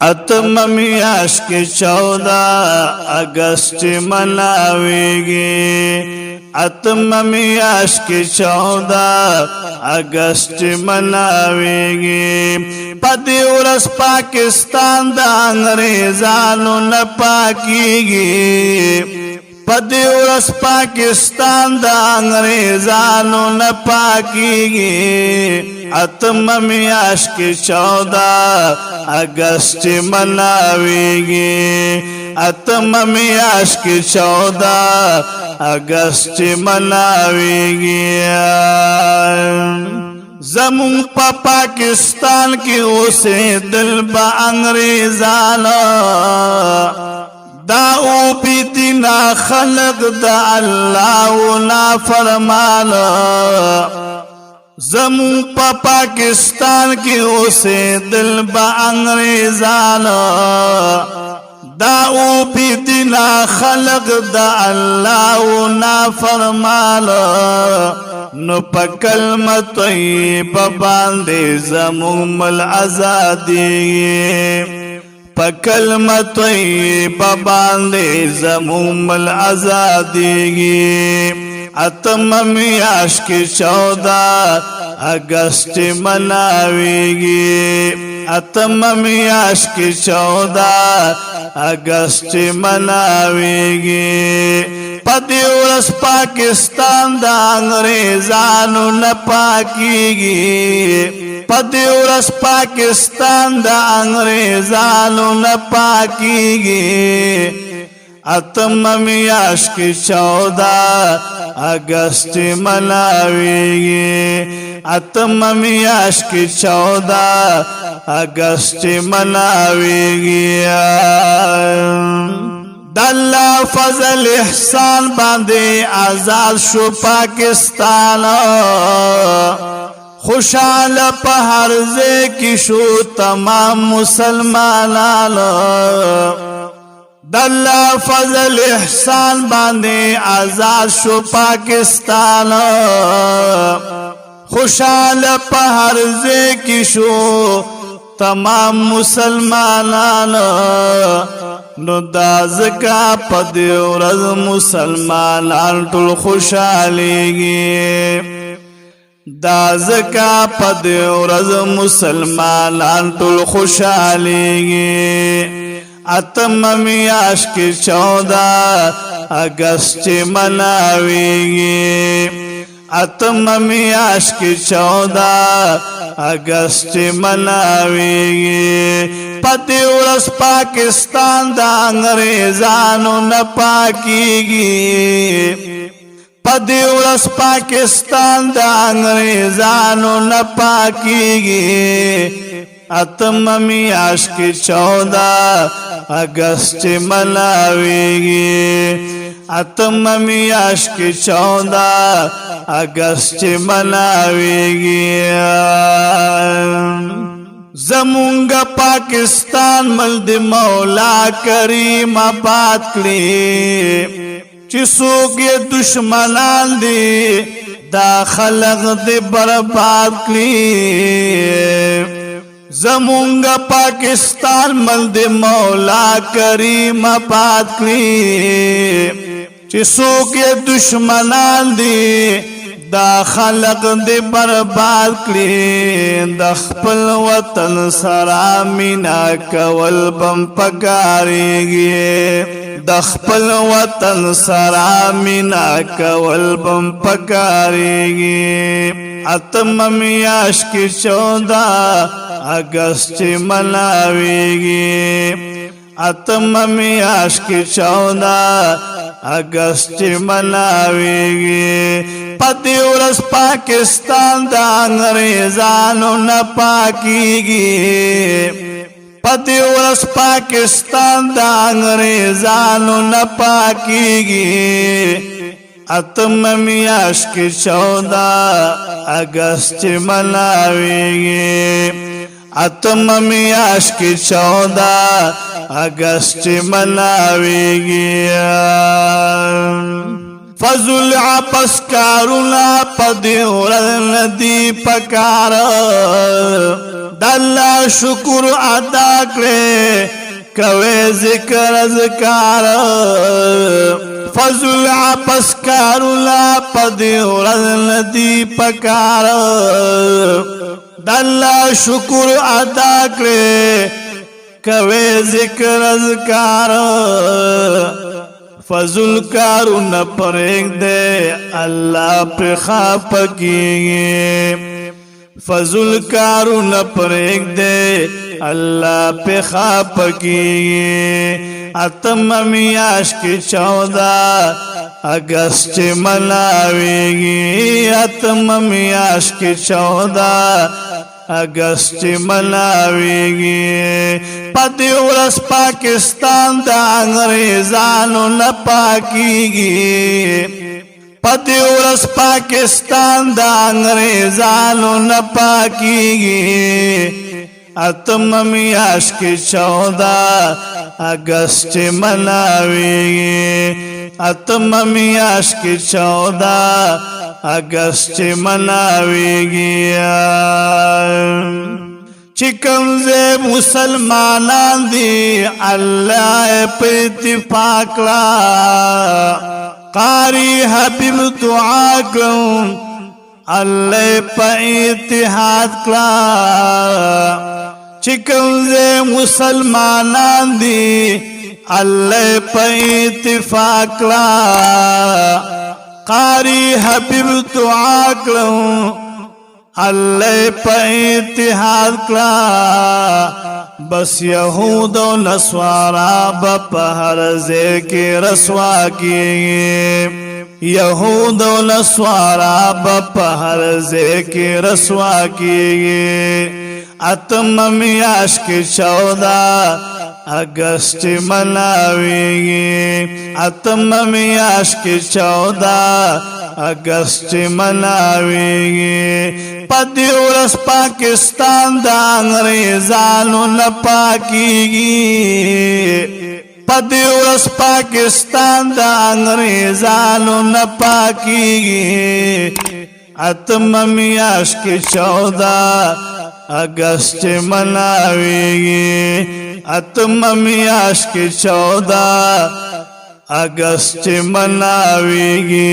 اتم میاش کے 14 اگست مناویگی اتم میاش کے 14 اگست مناویگی پدی ورس پاکستان دا انگریزانو نپاکیگی پدی ورس پاکستان دا انگریزانو نپاکیگی اتم میاش کے 14 اگست مناویگی اتم میاش کی 14 اگست مناویگی زمون پا پاکستان کی اسے دل با انگریزانا دا او پیتنا خلق دا اللہ و نا فرمانا زمون پا پاکستان کی اسے دل با انگریزانا دا او پی دینا خلق دا اللہ و نا فرمالا نو پا کلمت طیب باندے زمون مل ازادی پا کلمت طیب باندے زمون مل ازادی اتم میاش کی 14 اگست مناویگی اتم میاش کی 14 اگست مناویگی پدی ورس پاکستان دا انگریزانو نپاکیگی پدی ورس پاکستان دا انگریزانو نپاکیگی اتم میاش کی 14 اگست مناویگی اتم میاش کی 14 اگست مناویگی داللہ فضل احسان باندے آزاد شو پاکستان خوشحال پہر زے کی شو تمام مسلمانان داللہ فضل احسان باندے آزاد شو پاکستان خوشحال پہر زے کی شو تمام مسلمانان نو دازکا پدی ورځ مسلمانان ټول خوشحالیږي دازکا پدی ورځ مسلمانان ټول خوشحالیږي اتم میاش کی 14 اگست مناویگی اتم میاش کی 14 اگست مناویگی پدی ورس پاکستان دا انگریزانو نپاکیگی پدی ورس پاکستان دا انگریزانو نپاکیگی اتم میاش کی 14 اگست مناویگی اتم میاش کی 14 اگست مناویگی زمونگا پاکستان ملد مولا کریم آباد کلی چی سوک یہ دشمنان دی دا خلق دی برباد کلی زمونگا پاکستان ملد مولا کریم آباد کلی چی سوک یہ دشمنان دی دا خلق دی برباد کلی دا خپل وطن سرا مینا کول بم پکاریگی دا خپل وطن سرا مینا کول بم پکاریگی اتم میاش کی 14 اگست مناویگی اتم میاش کی 14 اگست مناویگی پدی ورس پاکستان دا انگریزانو نپاکیگی پدی ورس پاکستان دا انگریزانو نپاکیگی اتم میاش کی 14 اگست مناویگی اتم میاش کی 14 اگست مناویگی فضل عپس کارونا پدی ورن دی پکار د الله شکر ادا کړې کوي ذکر اذکار فضل عپس کارو لا پدی ورځ ندی پکار د الله شکر ادا کړې کوي ذکر اذکار فضل کارو نہ پرېږ دے الله پر خاپگی فضل کارو نہ پرېږ دے الله پر خاپگی اتم میاش کی 14 اگست مناویگی اتم میاش کی 14 اگست مناویگی پدی ورس پاکستان دا انگریزانو نپاکیگی پدی ورس پاکستان دا انگریزانو نپاکیگی اتم میاش کی 14 اگست مناویگی اتم میاش کی 14 اگست مناویگی چکم زے مسلمانان دی اللہ پہ اتفاق لا قاری حبیب دعا کروں اللہ پہ اتحاد لا چکم زے مسلمانان دی اللہ پہ اتفاق لا قاری حبیب دعا کروں اللہ پہ اتحاد کلا بس یہود و نصارا بپہر زے کے رسوا کیے یہود و نصارا بپہر زے کے رسوا کیے اتم میاش کی 14 اگست مناویگی اتم میاش کی 14 اگست مناویگی پدی ورس پاکستان دا انگریزانو نپاکیگی پدی ورس پاکستان دا انگریزانو نپاکیگی اتم میاش کی 14 اگست مناویگی اتم میاش کی 14 اگست مناویگی